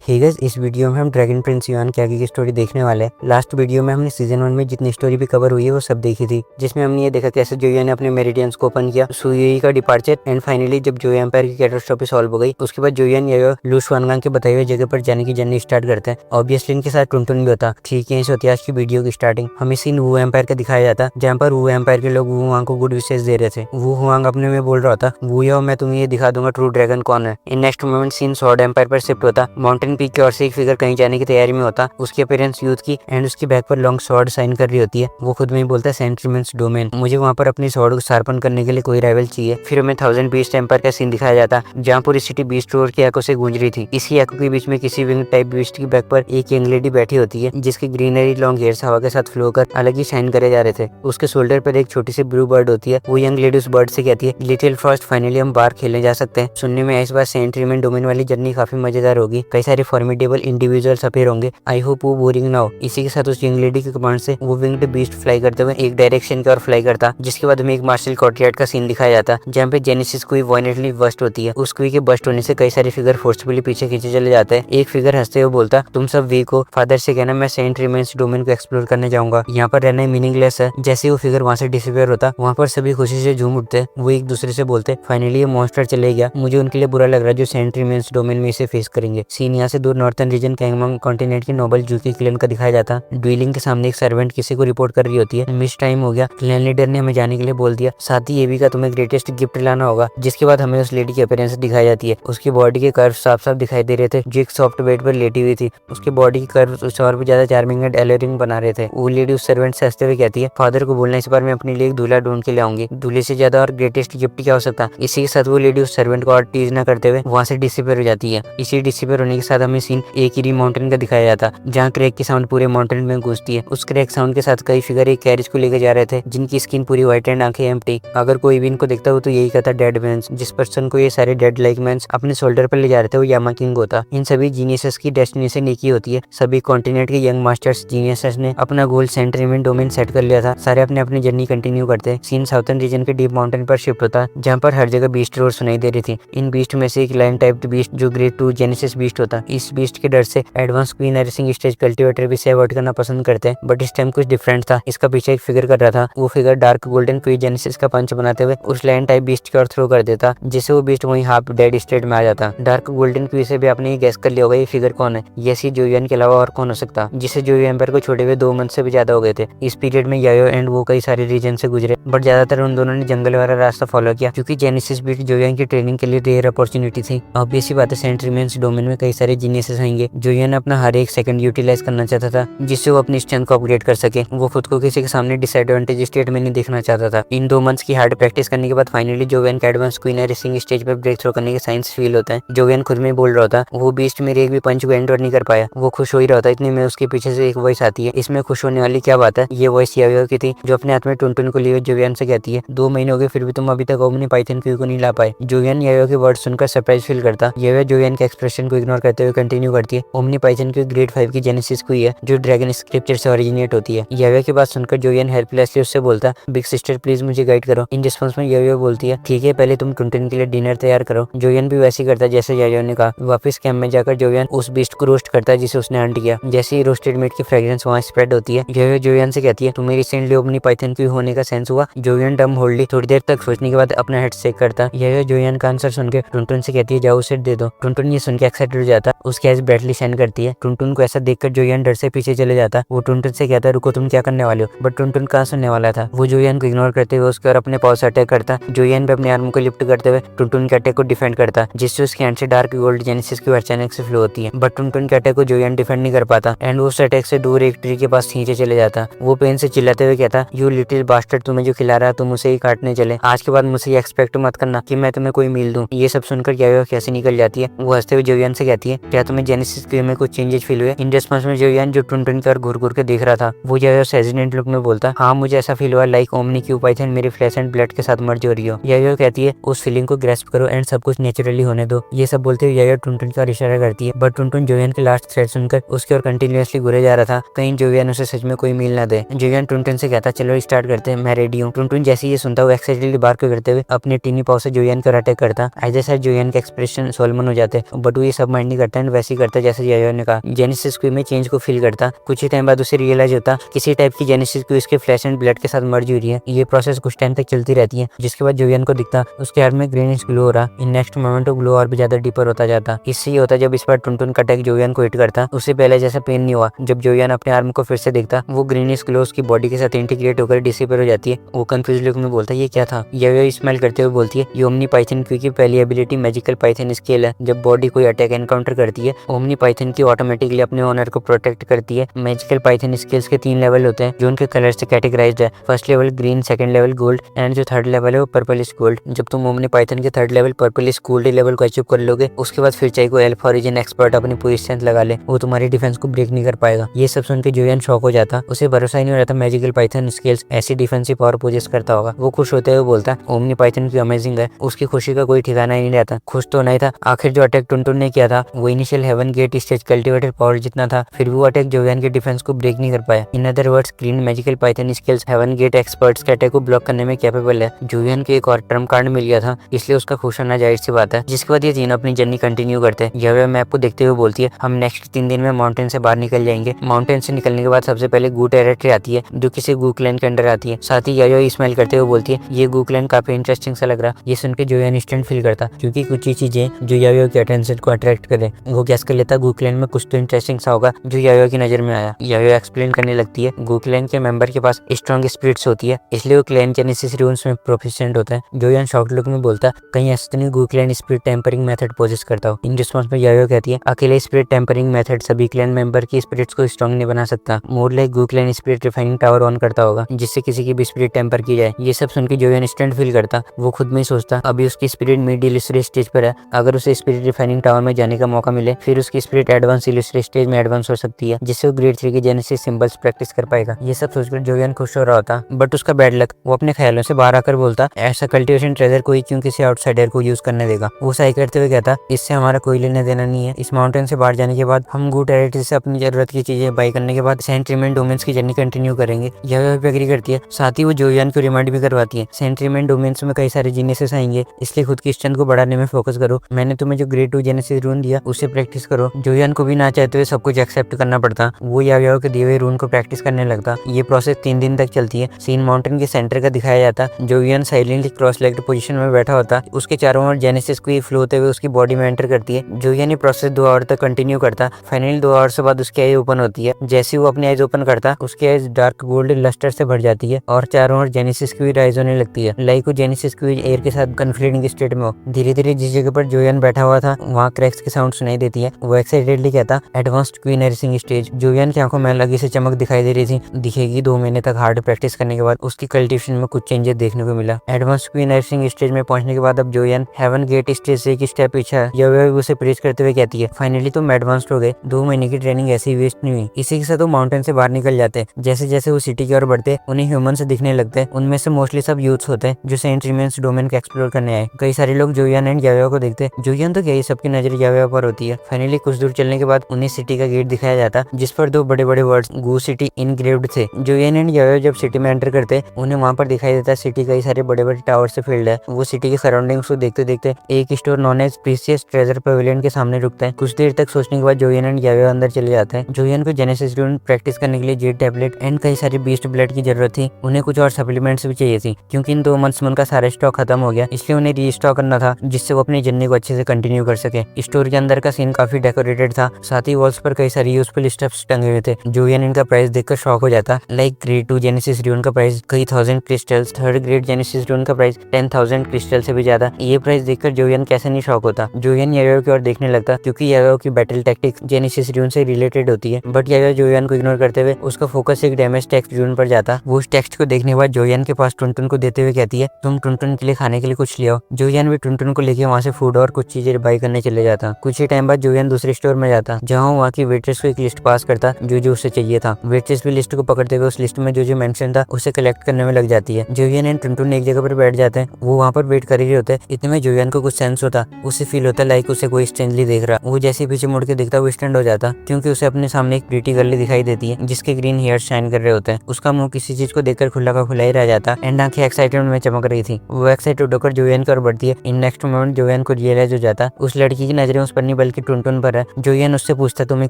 Hey guys, इस video में हम ड्रैगन प्रिंस युआन क्यागी की स्टोरी देखने वाले हैं। लास्ट वीडियो में हमने सीजन 1 में जितनी स्टोरी भी कवर हुई है वो सब देखी थी, जिसमें हमने ये देखा कैसे जोयुआ ने अपने मेरिडियंस को ओपन किया, सुयुई का डिपार्चर एंड फाइनली जब जोयुआ एम्पायर की कैटास्ट्रॉफी सॉल्व हो गई उसके बाद जोयुआ याओ लू शुआनगांग के बताई हुई जगह पर जाने की जर्नी स्टार्ट करते हैं। ऑब्वियसली इनके साथ टुनटुन भी होता। ठीक है, इस होती आज की वीडियो की स्टार्टिंग। हमें सीन वू एम्पायर का दिखाया जाता जहाँ पर वू एम्पायर के लोग वू हुआंग को गुड विशेष दे रहे थे। वू हुआंग अपने में बोल रहा था, वू याओ मैं तुम्हें ये दिखा दूंगा ट्रू ड्रैगन कौन है। In next moment scene sword empire पर शिफ्ट होता। माउंटेन पीक की ओर से एक फिगर कहीं जाने की तैयारी में होता। उसकी अपीयरेंस यूथ की एंड उसकी बैक पर लॉन्ग सॉर्ड साइन कर रही होती है। वो खुद में ही बोलता है सेंट्रीमेंट्स डोमेन, मुझे वहाँ पर अपनी सॉर्ड को शार्पन करने के लिए कोई राइवल चाहिए। फिर हमें 1000 बीस्ट एम्पायर का सीन दिखाया जाता जहाँ पूरी सिटी बीस्ट रोर की एको से गूंज रही थी। इसी एको के बीच में किसी विंग टाइप बीस्ट की बैक पर एक यंग लेडी बैठी होती है जिसकी ग्रीनरी लॉन्ग हेयर्स हवा के साथ फ्लो कर अलग ही शाइन करे जा रहे थे। उसके शोल्डर पर एक छोटी सी ब्लू बर्ड होती है। वो यंग लेडी उस बर्ड से कहती है, लिटिल फर्स्ट फाइनली हम बाहर खेलने जा सकते हैं। सुनने में इस बार सेंट्रीमेंट डोमेन वाली जर्नी काफी मजेदार होगी, कई सारे फॉर्मिडेबल इंडिविजुअल्स अपीयर होंगे। आई होप वो बोरिंग ना हो। इसी के साथ उस यंग लेडी के कमांड से वो विंग्ड बीस्ट फ्लाई करते हुए एक डायरेक्शन की ओर फ्लाई करता, जिसके बाद हमें एक मार्शल कोर्टयार्ड का सीन दिखाया जाता जहाँ पे जेनेसिस क्वी वायलेंटली बस्ट होती है। उस क्वी के बस्ट होने से कई सारे फिगर फोर्सफुली पीछे खींचे चले जाते हैं। एक फिगर हंसते हुए बोलता, तुम सब वीक हो, फादर से कहना मैं सेंट रिमेंस डोमेन को एक्सप्लोर करने जाऊंगा, यहाँ पर रहना मीनिंगलेस है। जैसे वो फिगर वहाँ से डिसअपियर होता वहाँ पर सभी खुशी से झूम उठते। वो एक दूसरे से बोलते, फाइनली ये मॉन्स्टर चले गया, मुझे उनके लिए बुरा लग रहा है जो सेंट रिमेंस डोमेन में इसे फेस करेंगे। सीन यहाँ से दूर नॉर्थन रीजन कैंगमंग कॉन्टिनेंट के नोबल जूकी क्लेन का दिखाया जाता। ड्विलिंग के सामने एक सर्वेंट किसी को रिपोर्ट कर रही होती है, मिस टाइम हो गया, क्लेन लीडर ने हमें जाने के लिए बोल दिया, साथ ही एवी का तुम्हें ग्रेटेस्ट गिफ्ट लाना होगा। जिसके बाद हमें उस लेडी की अपीयरेंस दिखाई जाती है। उसकी बॉडी के कर्व साफ साफ दिखाई दे रहे थे जो एक सॉफ्ट बेड पर लेटी हुई थी। उसके बॉडी के कर्व उसे और भी ज्यादा चार्मिंग एंड एलरिंग बना रहे थे। वो लेडी उस सर्वेंट से हंसते हुए कहती है, फादर को बोलना इस बार मैं अपने लिए एक दूल्हा ढूंढ के लाऊंगी, दूल्हे से ज्यादा और ग्रेटेस्ट गिफ्ट क्या हो सकता। इसी के साथ वो लेडी उस सर्वेंट को और टीज न करते हुए वहां से डिसअपियर हो जाती है। इसी डिसअपियर होने के साथ हमें सीन एक ही माउंटेन का दिखाया जाता जहाँ क्रैक की साउंड पूरे माउंटेन में गूंजती है। उस क्रैक साउंड के साथ कई फिगर एक कैरेज को लेकर जा रहे थे जिनकी स्किन पूरी व्हाइट एंड आंखें एम्प्टी। अगर कोई भी इनको देखता हो तो यही कहता डेड मैंस। जिस पर्सन को ये सारे डेड लाइक मैंस अपने शोल्डर पर ले जा रहे थे वो यामा किंग होता। इन सभी जीनियसेस की डेस्टिनेशन एक ही होती है। सभी कॉन्टिनेंट के यंग मास्टर्स जीनियसेस ने अपना गोल सेंट्रीमेंट डोमेन सेट कर लिया था। सारे अपने अपनी जर्नी कंटिन्यू करते। सीन साउथर्न रीजन के डीप माउंटेन पर शिफ्ट होता जहाँ पर हर जगह बीस्ट रोर सुनाई दे रही थी। इन बीस्ट में से एक लाइन टाइप बीस्ट जो ग्रेड 2 जेनेसिस बीस्ट होता। इस बीस्ट के डर से advance queen nourishing stage cultivator भी से अवॉइड करना पसंद करते हैं, बट इस टाइम कुछ डिफरेंट था। इसका पीछे एक फिगर कर रहा था। वो फिगर डार्क गोल्डन क्वी जेनेसिस का पंच बनाते हुए उस लाइन टाइप बीस्ट की ओर थ्रो कर देता, जिससे वो बीस्ट वहीं हाफ डेड स्टेट में आ जाता। डार्क गोल्डन क्वी से भी आपने ये गैस कर लिया होगा ये फिगर कौन है। ये जोयुआन के अलावा और कौन हो सकता, जिसे जोयुआ एम्पायर को छोड़े हुए 2 मंथ से भी ज्यादा हो गए थे। इस पीरियड में यायो एंड वो कई सारे रीजन से गुजरे, बट ज्यादातर उन दोनों ने जंगल वाला रास्ता फॉलो किया क्योंकि जेनेसिस बीस्ट जोयुआन की ट्रेनिंग के लिए रेयर अपॉर्चुनिटी थी। ऑब्वियस सी बात है, सेंट रिमेंस डोमेन में कई सारे जीनियसेस आएंगे। जोयुआन अपना हर एक सेकंड यूटिलाइज करना चाहता था जिससे वो अपनी स्ट्रेंथ को अपग्रेड कर सके। वो खुद को किसी के सामने डिसएडवांटेज स्टेट में नहीं देखना चाहता था। इन 2 मंथ्स की हार्ड प्रैक्टिस करने के बाद फाइनली जोयुआन के एडवांस क्वीन रेसिंग स्टेज पर ब्रेक थ्रो करने के साइंस फील होता है। जोयुआन खुद में बोल रहा था, वो बीस्ट मेरे एक भी पंच को एंटर नहीं कर पाया। वो खुश हो ही रहा था, इतने में उसके पीछे से एक वॉइस आती है। इसमें खुश होने वाली क्या बात है, ये वॉइस यायो की थी जो अपने हाथ में टुनटुन को लिए जोयुआन से कहती है, 2 महीने हो गए फिर भी तुम अभी तक ओमनी पाइथन क्यू को नहीं ला पाए। जोयुआन यायो के वर्ड सुनकर सरप्राइज फील करता। यायो जोयुआन के एक्सप्रेशन को इग्नोर करते हुए कंटिन्यू करती है, ओमनी पाइथन क्यू ग्रेड 5 की जेनेसिस क्यू है जो ड्रैगन स्क्रिप्चर से ओरिजिनेट होती है। यायो की बात सुनकर जोयुआन हेल्पलेसली उससे बोलता, बिग सिस्टर प्लीज मुझे गाइड करो। इन रिस्पॉन्स में यायो बोलती है, ठीक है पहले तुम टुनटुन के लिए डिनर तैयार करो। जोयुआन भी वैसे ही करता जैसे यायो ने कहा। वापस कैंप में जाकर जोयुआन उस बीस्ट को रोस्ट करता है जिसे उसने हंट किया। जैसे ही रोस्टेड मीट की फ्रेग्रेंस वहाँ स्प्रेड होती है, यायो जोयुआन से कहती है, तुम्हें रिसेंटली ओमनी पाइथन क्यू होने का सेंस हुआ। जोयुआन डम होल्ड ली, थोड़ी देर तक सोचने के बाद अपना हेड शेक करता। यायो जोयुआन का आंसर सुनकर टुनटुन से कहती है, जाओ उसे दे दो। टुनटुन ये सुन के एक्साइटेड हो जाता। उसकी आइज ब्राइटली शाइन करती है। टुनटुन को ऐसा देखकर जोयुआन डर से पीछे चले जाता। वो टुनटुन से कहता है, रुको तुम क्या करने वाले हो, बट टुनटुन कहाँ सुनने वाला था। वो जोयुआन को इग्नोर करते हुए उसके और अपने पाव से अटैक करता। जोयुआन भी अपने आर्म को लिफ्ट करते हुए टुनटुन के अटैक को डिफेंड करता, जिससे उसके हैंड से डार्क गोल्ड जेनेसिस की अचानक से फ्लो होती है। बट टुनटुन के अटैक को जोयुआन डिफेंड नहीं कर पाता एंड उस अटैक से दूर एक ट्री के पास खींचे चले जाता। वो पेन से चिल्लाते हुए कहता, यू लिटिल बास्टर्ड, तुम्हें जो खिला रहा है तुम उसे ही काटने चले। आज के बाद मुझसे एक्सपेक्ट मत करना कि मैं तुम्हें कोई मील दूं। ये सब सुनकर यायो कैसे निकल जाती है। वो हंसते हुए जोयुआन से कहती है, क्या तुम्हें जेनेसिस क्यू में कुछ चेंजेस फील हुए। इन रिस्पॉन्स में जोयुआन जो टुनटुन की ओर घूर घूर के देख रहा था वो यायो से हेजिटेंट लुक में बोलता, हाँ मुझे ऐसा फील हुआ लाइक ओमनी क्यू पाइथन मेरे फ्लैश एंड ब्लड के साथ मर्ज हो रही हो। यायो कहती है, उस फीलिंग को ग्रेस्प करो एंड सब कुछ नेचुरली होने दो। ये सब बोलते हुए यायो टुनटुन का इशारा करती है, बट टुनटुन जोयुआन के लास्ट थ्रेड सुनकर उसकी ओर कंटिन्यूअसली घुरे जा रहा था, कहीं जोयुआन उसे सच में कोई मील ना दे। जोयुआन टुनटुन से कहता, चलो स्टार्ट करते हैं, मैं रेडी हूँ। टुनटुन जैसे ये सुनता वो एक्साइटेडली बार करते हुए अपने टीनी पाव से जोयुआन को अटैक करता। आइदर साइड जोयुआन के एक्सप्रेशन सोलमन हो जाते, बट वो ये सब माइंड नहीं करता। जाता है, वैसे ही करता जैसे यायो ने कहा। जेनेसिस क्यू में चेंज को फील करता। कुछ ही टाइम बाद उसे रियलाइज होता किसी टाइप की जेनेसिस क्यू इसके फ्लैश एंड ब्लड के साथ मर्ज हो रही है। ये प्रोसेस कुछ टाइम तक चलती रहती है, जिसके बाद जोयन को दिखता उसके हाथ में ग्रीनिश ग्लो हो रहा। इन नेक्स्ट मोमेंट तो ग्लो और भी ज्यादा डीपर होता जाता। इससे ये होता जब इस बार टुनटुन का अटैक जोयन को हिट करता, उससे पहले जैसा पेन नहीं हुआ। जब जोयन अपने आर्म को फिर से देखता, वो ग्रीनिश ग्लो उसकी बॉडी के साथ इंटीग्रेट होकर डिसअपीयर हो जाती है। वो कंफ्यूज लुक में बोलता ये क्या था। यायो स्माइल करते हुए बोलती है ये ओमनी पाइथन क्यू की पहली एबिलिटी मैजिकल पाइथन स्किल है। जब बॉडी कोई अटैक एनकाउंटर करती है, ओमनी पाइथन की ऑटोमेटिकली अपने ओनर को प्रोटेक्ट करती है। मैजिकल पाइथन स्किल्स के 3 लेवल होते हैं जो उनके कलर से कैटेगराइज्ड है। First level green, second level gold and जो थर्ड लेवल है वो पर्पलिश गोल्ड। जब तुम ओमनी पाइथन के third level purplish gold level को अचीव कर लोगे, उसके बाद फिर चाहे कोई एल्फ ओरिजिन एक्सपर्ट अपनी पूरी स्ट्रेंथ लगा ले, वो तुम्हारी डिफेंस को ब्रेक नहीं कर पाएगा। ये सब सुन के जोयन शॉक हो जाता। उसे भरोसा ही नहीं हो रहा था मैजिकल पाइथन स्किल्स ऐसी डिफेंसिव पावर पोजेस करता होगा। वो खुश होते हुए बोलता ओमनी पाइथन की अमेजिंग है। उसकी खुशी का कोई ठिकाना ही नहीं रहता। खुश तो नहीं था, आखिर जो अटैक टुनटुन ने किया था वो initial heaven gate stage cultivated power जितना था, फिर भी वो अटैक जोयन के डिफेंस को ब्रेक नहीं कर पाया। In other words green magical python skills heaven gate experts के अटैक को ब्लॉक करने में कैपेबल है। जोयन को एक और टर्म कार्ड मिल गया था, इसलिए उसका खुश होना जाहिर सी बात है। जिसके बाद ये तीनों अपनी जर्नी कंटिन्यू करते हैं। यायो मैप को देखते हुए बोलती है हम नेक्स्ट 3 दिन में माउंटेन से बाहर निकल जाएंगे। माउंटेन से निकलने के बाद सबसे पहले गू टेरिटरी आती है जो किसी गू क्लैन के अंडर आती है। साथ ही यायो स्माइल करते हुए बोलती है ये गू क्लैन काफी इंटरेस्टिंग सा लग रहा। ये सुन के जोयन इंस्टेंट फील करता क्योंकि कुछ ही चीजें जो यायो के अटेंशन को अट्रैक्ट करे। वो गैस कर लेता गू क्लैन में कुछ तो इंटरेस्टिंग सा होगा जो यायो की नजर में आया। यायो एक्सप्लेन करने लगती है गू क्लैन के मेंबर के पास स्ट्रॉन्ग स्पिरिट्स होती है, इसलिए वो क्लैन जेनेसिस रून्स में प्रोफिशिएंट होता है। जोयन शॉक्ड लुक में बोलता कहीं ऐसा तो नहीं Gu clan spirit tempering method possess करता हो। इन रिस्पॉन्स में यायो कहती है अकेले स्पिरिट टेम्परिंग मेथड सभी क्लैन मेंबर की स्पिरिट्स को स्ट्रॉन्ग नहीं बना सकता। More like Gu clan spirit refining tower on करता होगा जिससे किसी की भी स्पिरिट टेम्पर की जाए। ये सब सुन के जोयन इंस्टेंट फील करता। वो खुद में ही सोचता अभी उसकी स्पिरिट मिड इलिस्ट्रेट स्टेज पर है, अगर उसे स्पिरिट रिफाइनिंग टावर में जाने का मौका मिले फिर उसकी स्पिरिट एडवांस इलिस्ट्रेट स्टेज में एडवांस हो सकती है, जिससे वो ग्रेड 3 के जेनेसिस सिंबल्स प्रैक्टिस कर पाएगा। ये सब सोचकर जोयन खुश हो रहा होता, बट उसका बैड लक। वो अपने ख्यालों से बाहर आकर बोलता ऐसा कल्टिवेशन ट्रेजर कोई क्यों किसी आउटसाइडर को यूज करने देगा। वो सही करते हुए कहता इससे हमारा कोई लेना देना नहीं है। इस माउंटेन से बाहर जाने के बाद हम गू टेरिटरी से अपनी जरूरत की चीजें बाई करने के बाद सेंट्रीमेंट डोमेन्स की जर्नी कंटिन्यू करेंगे। यह भी एग्री करती है। साथ ही वो जोयन को रिमाइंड भी करवाती है सेंट्रीमेंट डोमेन्स में कई सारे जीनियसेस आएंगे, इसलिए खुद की स्ट्रेंथ को बढ़ाने में फोकस करो। मैंने तुम्हें जो ग्रेड 2 जेनेसिस रून दिया उसे प्रैक्टिस करो। जोयन को भी ना चाहते हुए सब कुछ एक्सेप्ट करना पड़ता। वो यायो के दिए हुए रून को प्रैक्टिस करने लगता। ये प्रोसेस 3 दिन तक चलती है। सीन माउंटेन के सेंटर का दिखाया जाता। Join silently cross legged position में बैठा होता। उसके चारों ओर जेनेसिस को फ्लो होते हुए उसकी बॉडी में एंटर करती है। जोयन ये प्रोसेस 2 आवर तक कंटिन्यू करता। फाइनली 2 आवर्स के बाद उसकी आईज ओपन होती है। जैसे वो अपनी आईज ओपन करता उसकी आईज डार्क गोल्ड लस्टर से भर जाती है और चारों ओर जेनेसिस की राइज होने लगती है। लाइक वो जेनेसिस की एयर के साथ कन्फ्लिक्टिंग स्टेट में हो। धीरे धीरे जिस जगह पर जोयन बैठा हुआ था वहाँ क्रैक्स की साउंड सुनाई देती है। वो एक्साइटेडली कहता advanced queen nourishing stage. Join की आंखों में अलग से चमक दिखाई दे रही थी। दिखेगी 2 महीने तक हार्ड प्रैक्टिस करने के बाद उसकी कल्टिवेशन में कुछ चेंजेस देखने को मिला। एडवांस्ड क्वीन नरिसिंग स्टेज में पहुंचने के बाद अब जोयन हेवन गेट स्टेज से एक स्टेप पीछे है। यायो उसे प्रेज करते हुए कहती है फाइनली तुम एडवांस्ड हो गए। 2 महीने की ट्रेनिंग ऐसी वेस्ट नहीं हुई। इसी के साथ वो माउंटेन से बाहर निकल जाते। जैसे जैसे वो सिटी की ओर बढ़ते उन्हें ह्यूमन से दिखने लगते। उनमें से मोस्टली सब यूथ्स होते हैं जो सेंट रिमेंस डोमेन को एक्सप्लोर करने आए। कई सारे लोग जोयन एंड यायो को देखते। जोयन तो क्या ही सबकी नजर यायो पर होती है। फाइनली कुछ दूर चलने के बाद उन्हें सिटी का गेट दिखाया जाता जिस पर 2 बड़े बड़े वर्ड्स गू सिटी इनग्रेव्ड थे। जोयन एंड यायो जब सिटी में एंटर करते उन्हें वहाँ पर दिखाई देता सिटी कई सारे बड़े बड़े टावर से फील्ड है। वो सिटी के सराउंडिंग्स को देखते देखते एक store known as precious treasure pavilion के सामने रुकता है। कुछ देर तक सोचने के बाद जोयन एंड यायो अंदर चले जाते हैं। जोयन को जेनेसिस रून प्रैक्टिस करने के लिए जेड टैबलेट एंड कई सारे बीस्ट ब्लड की जरूरत थी। उन्हें कुछ और सप्लीमेंट्स भी चाहिए थी क्योंकि इन 2 मंथ्स में उनका सारा स्टॉक खत्म हो गया, इसलिए उन्हें रीस्टॉक करना था जिससे वो अपनी जर्नी को अच्छे से कंटिन्यू कर सके। स्टोर के अंदर का सीन काफी डेकोरेटेड था। साथ ही वॉल्स पर कई सारे यूजफुल स्टफ्स टंगे हुए थे। जोयन इनका प्राइस देखकर शॉक हो जाता। लाइक ग्रेड 2 जेनेसिस रून का प्राइस कई 1000 क्रिस्टल्स, थर्ड ग्रेड जेनेसिस रून का प्राइस 10,000 क्रिस्टल से भी ज्यादा। ये प्राइस देखकर जोयन कैसे नहीं शॉक होता। जोयन यायो की ओर देखने लगता क्योंकि यायो की बैटल टैक्टिक जेनेसिस रून से रिलेटेड होती है, बट यायो जोयन को इग्नोर करते हुए उसका फोकस एक डैमेज टेक्स्ट रून पर जाता। वो उस टेक्स्ट को देखने के बाद जोयन के पास टुनटुन को देते हुए कहती है तुम टुनटुन के लिए खाने के लिए कुछ ले आओ। जोयन भी टुनटुन को लेके वहाँ से फूड और कुछ चीजें बाई करने चले जाता। कुछ ही टाइम बाद जोयन दूसरे स्टोर में जाता जहाँ वहाँ की वेट्रेस को एक लिस्ट पास करता जो उसे चाहिए था। वेट्रेस भी लिस्ट को पकड़ते हुए उस लिस्ट में जो मेंशन था उसे कलेक्ट करने में लग जाती है। जोयन एंड टुनटुन एक जगह पर बैठ जाते हैं। वो वहाँ पर वेट कर ही होते हैं। इतने में जोयन को कुछ सेंस होता। उसे फील होता लाइक उसे कोई स्ट्रेंजली देख रहा। वो जैसे पीछे मुड़ के देखता वो स्टैंड हो जाता क्योंकि उसे अपने सामने एक प्रीटी गर्ल दिखाई देती है जिसके ग्रीन हेयर शाइन कर रहे होते हैं। उसका मुंह किसी चीज को देखकर खुला का खुला ही रह जाता एंड आंखें एक्साइटमेंट में चमक रही थी। वो एक्साइटेड होकर जोयन की ओर बढ़ती है। इन नेक्स्ट मोमेंट जोयन को रियलाइज हो जाता उस लड़की की नजरें उस पर नहीं बल्कि टुनटुन पर है। जोयन उससे पूछता तुम्हें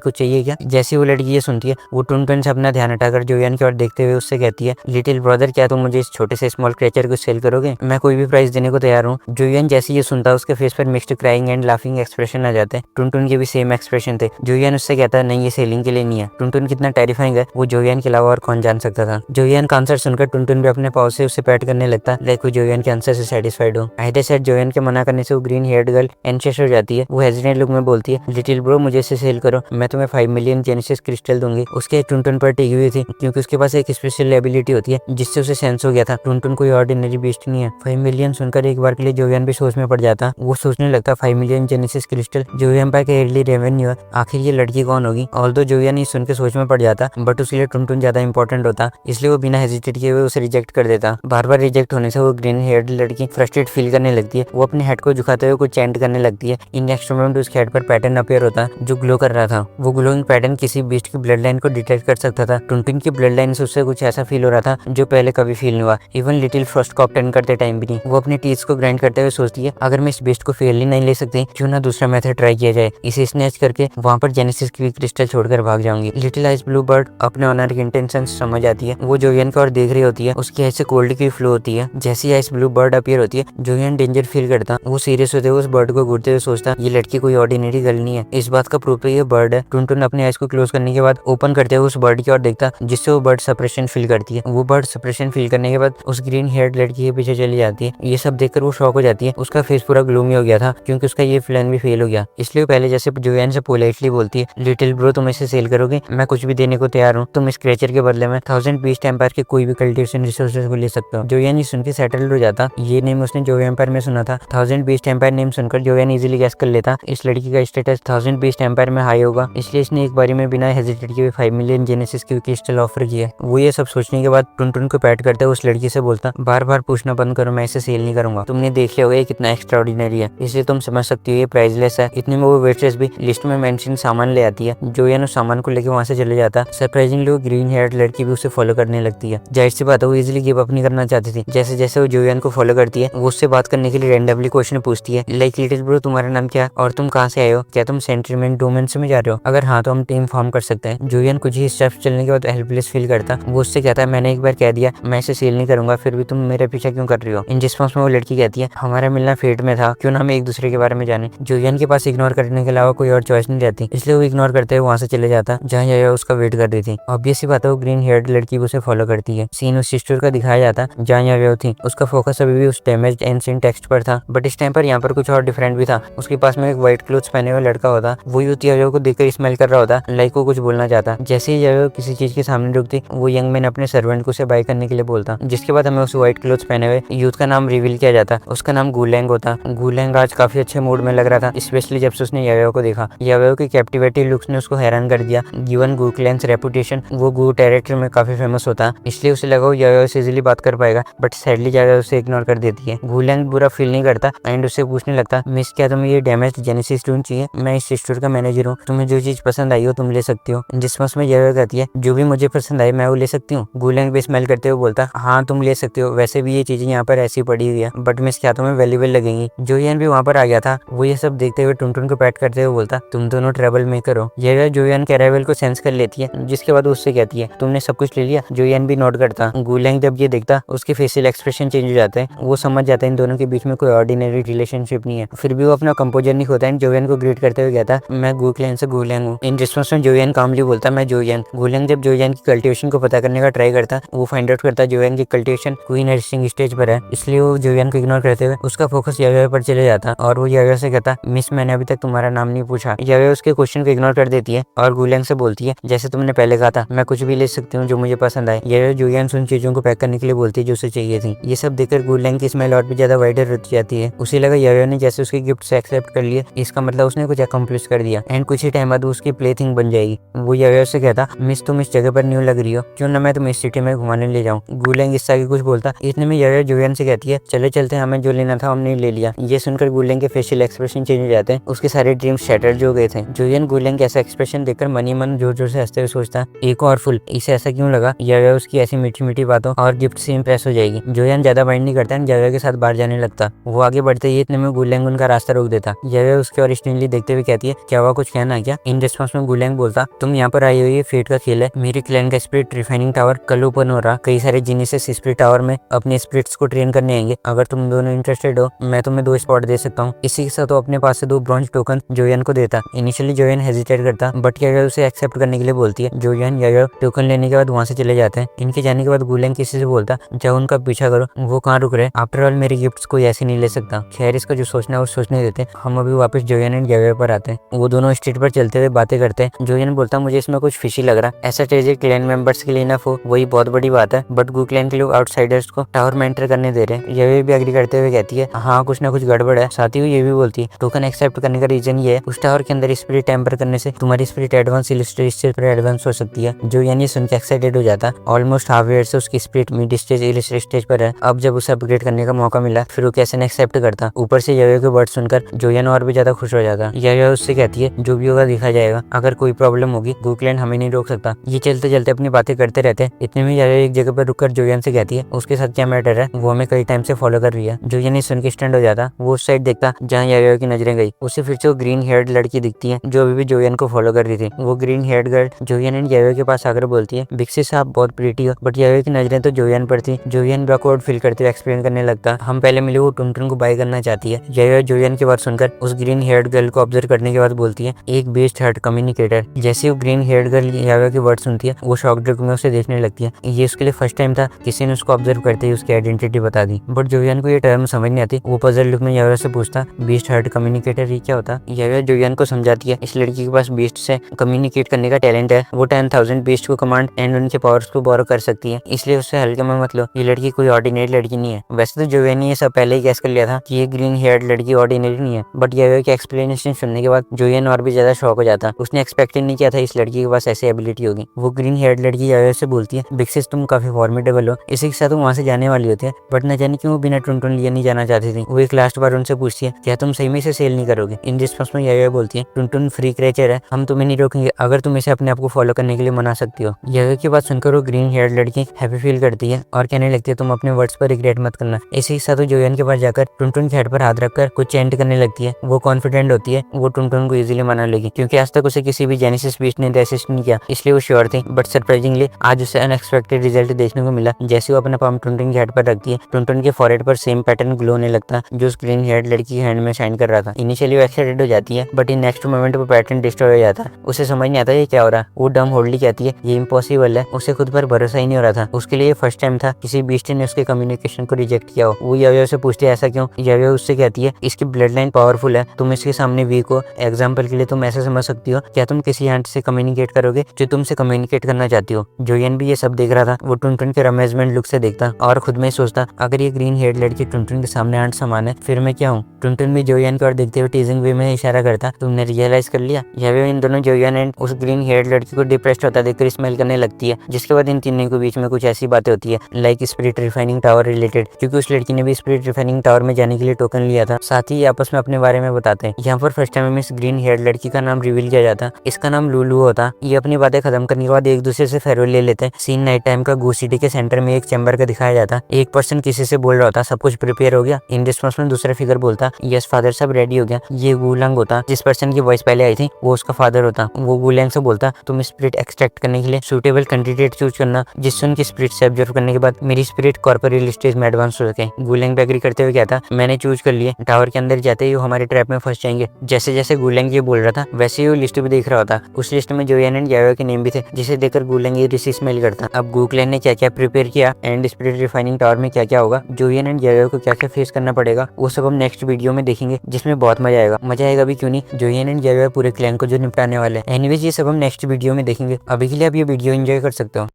कुछ चाहिए क्या। जैसी वो लड़की ये सुनती है वो टुनटुन से अपना ध्यान हटाकर जोयन की ओर देखते हुए उससे कहती है, लिटिल ब्रदर क्या तुम मुझे इस छोटे से स्मॉल क्रिएचर को सेल करोगे, मैं कोई भी प्राइस देने को तैयार हूँ। जोयन जैसे ये सुनता उसके फेस पर mixed crying and laughing expression आ जाते हैं। टुनटुन के भी सेम एक्सप्रेशन थे। जोयन उससे कहता है नहीं ये सेलिंग के लिए नहीं है। टुनटुन कितना टेरिफाइंग है वो जोयन के अलावा और कौन जान सकता था। जोयन का आंसर सुनकर टुनटुन भी अपने पाव से उसे पैट करने लगता लाइक वो जोयन के आंसर से सेटिस्फाइड हो। आहिदे सेट जोयन के मना करने से वो ग्रीन हेयर्ड गर्ल एंशियस हो जाती है। वो हेजिटेंट लुक में बोलती है, लिटिल ब्रो मुझे इसे सेल करो, मैं तुम्हें 5 मिलियन जेनेसिस क्रिस्टल दूंगी। उसके टुनटुन पर टिकी हुई थी क्योंकि उसके पास एक स्पेशल एबिलिटी होती है जिससे उसे सेंस हो गया था टुनटुन कोई ऑर्डिनरी बीस्ट नहीं है। 5 मिलियन सुनकर एक बार के लिए जोयन भी सोच में पड़ जाता। वो सोचने लगता 5 मिलियन जेनेसिस क्रिस्टल जोयन पर का ईयरली रेवेन्यू है, आखिर ये लड़की कौन होगी। ऑल्दो जोयन ही सुन के सोच में पड़ जाता बट उसके लिए टुनटुन ज्यादा इंपॉर्टेंट होता, इसलिए वो बिना हेजिटेट किए हुए उसे रिजेक्ट कर देता। बार बार रिजेक्ट होने से वो ग्रीन हेयर्ड लड़की फ्रस्ट्रेट फील करने लगती है। वो अपने हेड को झुकाते हुए कुछ चैंट करने लगती है। इन नेक्स्ट मोमेंट उसके हेड पर पैटर्न अपीयर होता जो ग्लो कर रहा था। वो ग्लोइंग पैटर्न किसी बीस्ट की ब्लड लाइन को डिटेक्ट कर सकता था। टुनटुन की ब्लड लाइन से उससे कुछ ऐसा फील हो रहा था जो पहले कभी फील नहीं हुआ, इवन लिटिल फ्रॉस्ट को ऑब्टेन करते टाइम भी नहीं। वो अपने टीथ को ग्राइंड करते हुए सोचती है अगर मैं इस बीस्ट को फेल ही नहीं ले सकती क्यों ना दूसरा मेथड ट्राई किया जाए। इसे स्नैच करके वहां पर जेनेसिस की क्रिस्टल छोड़कर भाग जाऊंगी। लिटिल आइस ब्लू बर्ड अपने ऑनर की इंटेंशन समझ आती है। वो जोयन की ओर देख रही होती है, उसकी आइस से कोल्ड की फ्लो होती है। जैसी आइस ब्लू बर्ड अपीयर होती है जोयन डेंजर फील करता। वो सीरियस होते हुए उस बर्ड को घूरते हुए सोचता ये लड़की कोई ऑर्डिनरी गर्ल नहीं है, इस बात का प्रूफ ये बर्ड है। टुनटुन अपने आइस को क्लोज करने के बाद ओपन करते हुए उस बर्ड की ओर देखता जिससे वो बर्ड सप्रेशन फील करती है। वो बर्ड सप्रेशन फील करने के बाद उस ग्रीन हेयर्ड लड़की के पीछे चली जाती है। ये सब देखकर वो शॉक हो जाती है। उसका फेस पूरा ग्लूमी हो गया था क्योंकि उसका ये प्लान भी फेल हो गया, इसलिए पहले जैसे जोयन से पोलाइटली बोलती है, लिटिल ब्रो तुम इसे सेल करोगे, मैं कुछ भी देने को तैयार हूँ, तुम इस क्रिएचर के बदले में 1000 बीस्ट एम्पायर के कोई भी कल्टिवेशन रिसोर्सेज को ले सकते हो। जोयन ये सुन के सेटल्ड हो जाता। ये नेम उसने जो एम्पायर में सुना था। 1000 बीस्ट एम्पायर नेम सुनकर जोयन इजीली गैस कर लेता इस लड़की का स्टेटस 1000 बीस्ट एम्पायर में हाई होगा, इसलिए इसने एक बारी में बिना हेजिटेट किए 5 मिलियन जेनेसिस की क्रिस्टल ऑफर किया। वो ये सब सोचने के बाद टुनटुन को पैट करते उस लड़की से बोलता बार बार पूछना बंद करो, मैं इसे सेल नहीं करूंगा, तुमने देख लिया होगा ये कितना एक्स्ट्राऑर्डिनरी है, इसलिए तुम समझ सकती हो ये प्राइसलेस है। इतने में वो वेट्रेस भी लिस्ट में मेंशन सामान ले आती है। जोयन उस सामान को लेकर वहां से चले जाता। सरप्राइजिंगली वो ग्रीन हेयर्ड लड़की भी उसे फॉलो करने लगती है। जाहिर सी बात है वो इजीली गिव अप नहीं करना चाहती थी। जैसे जैसे वो जोयन को फॉलो करती है वो उससे बात करने के लिए रैंडमली क्वेश्चन पूछती है लाइक लिटिल ब्रो तुम्हारा नाम क्या और तुम कहाँ से आए हो, क्या तुम सेंटिमेंट डोमेन में जा रहे हो, अगर हाँ तो हम टीम फॉर्म कर सकते हैं। जोयन कुछ ही स्टेप्स चलने के बाद हेल्पलेस फील करता। वो उससे कहता है मैंने एक बार कह दिया मैं इसे सेल नहीं करूंगा, फिर भी तुम मेरे पीछे क्यों कर रही हो। इन रिस्पॉन्स में वो लड़की कहती है हमारा मिलना फेट में था, क्यों ना हम एक दूसरे के बारे में जाने। जोयन के पास इग्नोर करने के अलावा कोई और चॉइस नहीं रहती, इसलिए वो इग्नोर करते हुए वहां से चले जाता जहाँ याया उसका वेट कर रही थी। ऑब्वियस सी बात है वो ग्रीन हेयर्ड लड़की उसे फॉलो करती है। सीन उस सिस्टर का दिखाया जाता जहाँ याया थी। उसका फोकस अभी भी उस डैमेज्ड एंशिएंट टेक्स्ट पर था, बट इस टाइम पर यहाँ पर कुछ और डिफरेंट भी था। उसके पास में एक व्हाइट क्लोथ्स पहने हुआ लड़का होता, वो यूथ याया को देखकर स्माइल कर रहा होता लाइक वो कुछ बोलना चाहता। जैसे ही याया किसी चीज के सामने रुकती वो यंग मैन अपने सर्वेंट को उसे बाय करने के लिए बोलता, जिसके बाद हमें उस व्हाइट क्लोथ्स पहने हुए यूथ का नाम रिवील किया जाता। उसका नाम गुलैंग होता। गुलैंग आज काफी अच्छे मूड में लग रहा था, स्पेशली जब से उसने याया को देखा। याया की कैप्टिवेटिव लुक्स ने उसको हैरान कर दिया। गिवन गुक्लैंस रेपुटेशन वो गु टेरिटरी में काफी फेमस होता, इसलिए उसे लगा वो याया से इजीली बात कर पाएगा, बट सैडली याया उसे इग्नोर कर देती है। गुलैंग बुरा फील नहीं करता एंड उससे पूछने लगता मिस क्या तुम्हें ये डैमेज्ड जेनेसिस स्टोन चाहिए, मैं इस स्टोर का मैनेजर हूँ, तुम्हें जो चीज पसंद आई हो तुम ले सकती हो। जिसमें में याया कहती है जो भी मुझे पसंद आए मैं वो ले सकती हूँ। गुलैंग भी स्माइल करते हुए बोलता हाँ तुम ले सकते हो, वैसे भी ये चीजें यहाँ पर ऐसी पड़ी हुई है, बट मिस क्या तुम्हें वैल्यूएबल लगेंगी। जोयन भी वहाँ पर आ गया था। वो ये सब देखते हुए टुनटुन को पैट करते हुए बोलता तुम दोनों ट्रबल मेकर हो। याया जोयन के अराइवल को सेंस कर लेती है, जिसके बाद उससे कहती है तुमने सब कुछ ले लिया। जोयन भी नोट करता। गुलैंग जब ये देखता उसके फेशियल एक्सप्रेशन चेंज हो जाते हैं। वो समझ जाता है इन दोनों के बीच में कोई ऑर्डिनरी रिलेशनशिप नहीं है। फिर भी वो अपना कंपोजर नहीं खोता है। जोयन को ग्रीट करते हुए कहता मैं गुक्लैंग से गुलैंग हूँ। इन रिस्पॉन्स में जोयन कामली बोलता मैं जोयन। गुलैंग जब जोयन की कल्टिवेशन को पता करने का ट्राई करता वो फाइंड आउट करता जोयन की कल्टिवेशन क्वीन नरिशिंग स्टेज पर है, इसलिए वो जोयन को इग्नोर करते हुए उसका फोकस याया पर चले जाता और वो याया से कहता मिस मैंने अभी तक तुम्हारा नाम नहीं पूछा। याया उसके क्वेश्चन को इग्नोर कर देती है और गुलैंग से बोलती है जैसे तुमने पहले कहा था मैं कुछ भी ले सकती हूँ जो मुझे पसंद आए। याया जोयन उन चीजों को पैक करने के लिए बोलती है जो उसे चाहिए थी। ये सब देखकर गुलैंग की स्माइल और भी ज्यादा वाइडर हो जाती है। उसे लगा याया ने जैसे उसके गिफ्ट से एक्सेप्ट कर लिए, इसका मतलब उसने कुछ अकम्प्लिश कर दिया एंड कुछ ही टाइम बाद उसकी प्ले थिंग बन जाएगी। वो याया से कहता मिस तुम इस जगह पर न्यू लग रही हो, क्यों ना मैं तुम्हें इस सिटी में घुमाने ले जाऊँ। गुलैंग इससे आगे कुछ बोलता, इतने में याया जोयन से कहती है चले चलते हमें जो लेना था हमने ले लिया। ये सुनकर गुलैंग के फेशियल एक्सप्रेशन चेंज हो जाते हैं। उसके सारे ड्रीम्स शैटर्ड हो गए थे। जोयन गुलैंग का ऐसा एक्सप्रेशन देखकर मनी मन जोर जोर से हंसते हुए सोचता एक और फुल, इसे ऐसा क्यों लगा याया उसकी ऐसी मीठी मीठी बातों और गिफ्ट से इंप्रेस हो जाएगी। जोयन ज्यादा माइंड नहीं करता, याया के साथ बाहर जाने लगता। वो आगे बढ़ते ही इतने में गुलैंग उनका रास्ता रोक देता। याया उसके और क्वेश्चनली देखते हुए कहती है क्या हुआ, कुछ कहना है क्या। इन रिस्पॉन्स में गुलैंग बोलता तुम यहाँ पर आई हो ये फेट का खेल है, मेरे क्लैन का स्पिरिट रिफाइनिंग टावर कल ओपन हो रहा, कई सारे जीनियसेस स्पिरिट टावर में अपने स्पिरिट्स को ट्रेन करने आएंगे, अगर तुम दोनों इंटरेस्टेड हो मैं तुम्हें 2 स्पॉट दे सकता हूँ। इसी के साथ वो अपने पास से 2 ब्रॉन्ज टोकन जोयन को देता। इनिशियली जोयन हेजिटेट करता बट यायो उसे एक्सेप्ट करने के लिए बोलती है। जोयन यायो टोकन लेने के बाद वहाँ से चले जाते हैं। इनके जाने के बाद गुलैंग किसी से बोलता जाओ उनका पीछा करो, वो कहाँ रुक रहे, आफ्टर ऑल मेरे गिफ्ट्स कोई ऐसे नहीं ले सकता। खैर इसका जो सोचना है वो सोचने देते। हम अभी वापस जोयन एंड यायो पर आते हैं। वो दोनों स्ट्रीट पर चलते हुए बातें करते हैं। जोयन बोलता मुझे इसमें कुछ फिशी लग रहा, ऐसा ट्रेजर क्लैन मेंबर्स के लिए इनफ हो वही बहुत बड़ी बात है, बट गू क्लैन के लोग आउटसाइडर्स को टावर में एंटर करने दे रहे हैं। यायो भी एग्री करते हुए कहती है हाँ कुछ ना कुछ गड़बड़ है। साथ ही वो ये भी बोलती है टोकन एक्सेप्ट करने का रीजन ये है उस टावर के अंदर स्पिरिट टेम्पर करने से तुम्हारी स्पिरिट एडवांस इलिस्ट्रेट स्टेज पर एडवांस हो सकती है। जो यानी सुन के एक्साइटेड हो जाता। ऑलमोस्ट हाफ ईयर से उसकी spirit mid stage illustrate stage पर है। अब जब उसे अपग्रेड करने का मौका मिला फिर वो कैसे न एक्सेप्ट करता। ऊपर से यायो के वर्ड सुनकर जोयन और भी ज्यादा खुश हो जाता। यायो उससे कहती है जो भी होगा देखा जाएगा, अगर कोई प्रॉब्लम होगी गू क्लैन हमें नहीं रोक सकता। ये चलते चलते अपनी बातें करते रहते हैं। इतने में यायो एक जगह पर रुककर जोयन से कहती है उसके साथ क्या मैटर है, वो हमें कई टाइम से फॉलो कर रही है। जोयन सुन के स्टैंड हो जाता। वो उस साइड देखता जहाँ यायो की नजरें गई। उसे फिर से वो ग्रीन हेयर्ड लड़की दिखती है जो अभी भी जोयन को फॉलो कर रही थी। वो green haired girl Joyan and Yayo के पास आकर बोलती है बिक्सिस आप बहुत प्रीटी हो, बट यायो की नजरें तो जोयन पर थी। जोयन बैकवर्ड फील करते हुए एक्सप्लेन करने लगता हम पहले मिले वो टुनटुन को बाय करना चाहती है। यायो जोयन की बात सुनकर उस ग्रीन हेयर्ड गर्ल को ऑब्जर्व करने के बाद बोलती है एक बेस्ट हार्ट कम्युनिकेटर। जैसे वो ग्रीन हेयर्ड गर्ल यायो के वर्ड सुनती है वो शॉक लुक में उसे देखने लगती है। ये उसके लिए फर्स्ट टाइम था किसी ने उसको ऑब्जर्व करते ही उसकी आइडेंटिटी बता दी। बट जोयन को ये टर्म समझ नहीं आती। वो पजल लुक में यायो से पूछता बीस्ट हार्ट कम्युनिकेटर ये क्या होता। यायो जोयन को समझाती है इस लड़की के पास बीस्ट से कम्युनिकेट करने का टैलेंट है, वो 10,000 बीस्ट को कमांड एंड उनके पावर्स को बोरो कर सकती है, इसलिए उससे हल्के में मत लो। ये लड़की कोई ऑर्डिनरी लड़की नहीं है। वैसे तो जोयन ने ये सब पहले ही गैस कर लिया था कि ये ग्रीन हेयर्ड लड़की ऑर्डिनरी नहीं है, बट यायो की एक्सप्लेनेशन सुनने के बाद जोयन और भी ज्यादा शॉक हो जाता। उसने एक्सपेक्ट नहीं किया था इस लड़की के पास ऐसी एबिलिटी होगी। वो ग्रीन हेयर्ड लड़की यायो से बोलती है बिक्सिस तुम काफी फॉर्मिडेबल हो। इसी के साथ वो वहाँ से जाने वाली होती है बट न जाने क्यों बिना टुनटुन लिए नहीं जाना चाहती थी। वो एक लास्ट बार उनसे पूछती है क्या तुम सही में इसे सेल नहीं करोगे। इन रिस्पॉन्स में यायो बोलती है टुनटुन फ्री क्रिएचर है, हम तुम्हें नहीं रोकेंगे अगर तुम इसे अपने आप को फॉलो करने के लिए मना सकती हो। यायो की बात सुनकर वो ग्रीन हेयर्ड लड़की हैप्पी फील करती है और कहने लगती है तुम अपने वर्ड्स पर रिग्रेट मत करना। इसी के साथ वो जोयन के पास जाकर टुनटुन के हेड पर हाथ रखकर कुछ चैंट करने लगती है। वो कॉन्फिडेंट होती है वो टुनटुन को इजीली मना लेगी क्योंकि आज तक उसे किसी भी जेनेसिस बीस्ट ने असिस्ट नहीं किया, इसलिए वो श्योर थी। बट सरप्राइजिंगली आज उसे अनएक्सपेक्टेड रिजल्ट देखने को मिला। जैसे वो अपना पाम टुनटुन के हेड पर रखती है टुनटुन के फॉरहेड पर सेम पैटर्न ग्लो होने लगता है जो उस ग्रीन हेयर्ड लड़की के हैंड में शाइन कर रहा था। इनिशियली वो एक्साइटेड हो जाती है बट इन नेक्स्ट मोमेंट वो पैटर्न डिस्ट्रॉय हो जाता है। उसे समझ नहीं आता ये क्या हो रहा। वो डम होल्डली कहती है ये इम्पॉसिबल है। उसे खुद पर भरोसा ही नहीं हो रहा था। उसके लिए फर्स्ट टाइम था किसी बीस्ट ने उसके कम्युनिकेशन को रिजेक्ट किया हो। वो यायो से पूछती है ऐसा क्यों। यायो उससे कहती है इसकी ब्लड लाइन पावरफुल है, तुम इसके सामने वीक हो। एग्जाम्पल के लिए तुम ऐसा समझ सकती हो क्या तुम किसी आंट से कम्युनिकेट करोगे जो तुमसे कम्युनिकेट करना चाहती हो। जोयन भी ये सब देख रहा था। वो टुनटुन के अमेजमेंट लुक से देखता और खुद में सोचता अगर ये ग्रीन हेयर्ड लड़की टुनटुन के सामने आंट समान है फिर मैं क्या हूँ। टुनटुन भी जोयन को और देखते हुए टीजिंग वे में इशारा करता तुमने रियलाइज कर लिया। यायो इन दोनों जोयन एंड उस ग्रीन हेयर्ड लड़की को डिप्रेस्ड होता देखकर स्माइल करने लगती है। जिसके बाद इन तीनों के बीच में कुछ ऐसी बातें होती है like spirit refining tower related, क्योंकि उस लड़की ने भी स्पिरिट रिफाइनिंग टावर में जाने के लिए टोकन लिया था। साथ ही आपस में अपने बारे में बताते हैं। यहाँ पर फर्स्ट टाइम में इस ग्रीन हेयर्ड लड़की का नाम रिवील किया जाता। इसका नाम लूलू होता। ये अपनी बातें खत्म करने के बाद एक दूसरे से फेयरवेल ले लेते हैं। सीन नाइट टाइम का गू सिटी के सेंटर में एक चैम्बर का दिखाया जाता। एक पर्सन किसी से बोल रहा होता सब कुछ प्रिपेयर हो गया। इन रिस्पॉन्स में दूसरा फिगर बोलता यस फादर सब रेडी हो गया। ये गुलैंग होता। जिस पर्सन की वॉइस पहले आई थी वो उसका फादर होता। वो गुलैंग से बोलता तुम स्पिरिट एक्सट्रैक्ट करने के लिए सुटेबल कैंडिडेट चूज करना जिससे उनकी स्पिरिट से ऑब्जर्व करने के बाद मेरी स्पिरिट कॉर्पोरियल स्टेज में एडवांस हो सके। गुलैंग भी एग्री करते हुए कहता मैंने चूज कर लिए। टावर के अंदर जाते ही वो हमारे ट्रैप में फंस जाएंगे। जैसे जैसे गुलैंग ये बोल रहा था वैसे ही वो लिस्ट भी देख रहा होता। उस लिस्ट में जोयन एंड यायो के नेम भी थे जिसे देखकर गुलैंग ये रिसी स्मेल करता। अब गुक्लैन ने क्या क्या प्रिपेयर किया एंड स्पिरिट रिफाइनिंग टावर में क्या क्या होगा, जोयन एंड यायो को क्या क्या फेस करना पड़ेगा, वो सब हम नेक्स्ट वीडियो में देखेंगे जिसमें बहुत मजा आएगा। मजा आएगा भी क्यों नहीं, जोयन एंड यायो पूरे क्लैन को जो निपटाने वाले हैं। एनीवेज ये सब हम नेक्स्ट वीडियो में देखेंगे। अभी के लिए आप ये वीडियो एंजॉय कर सकते हो।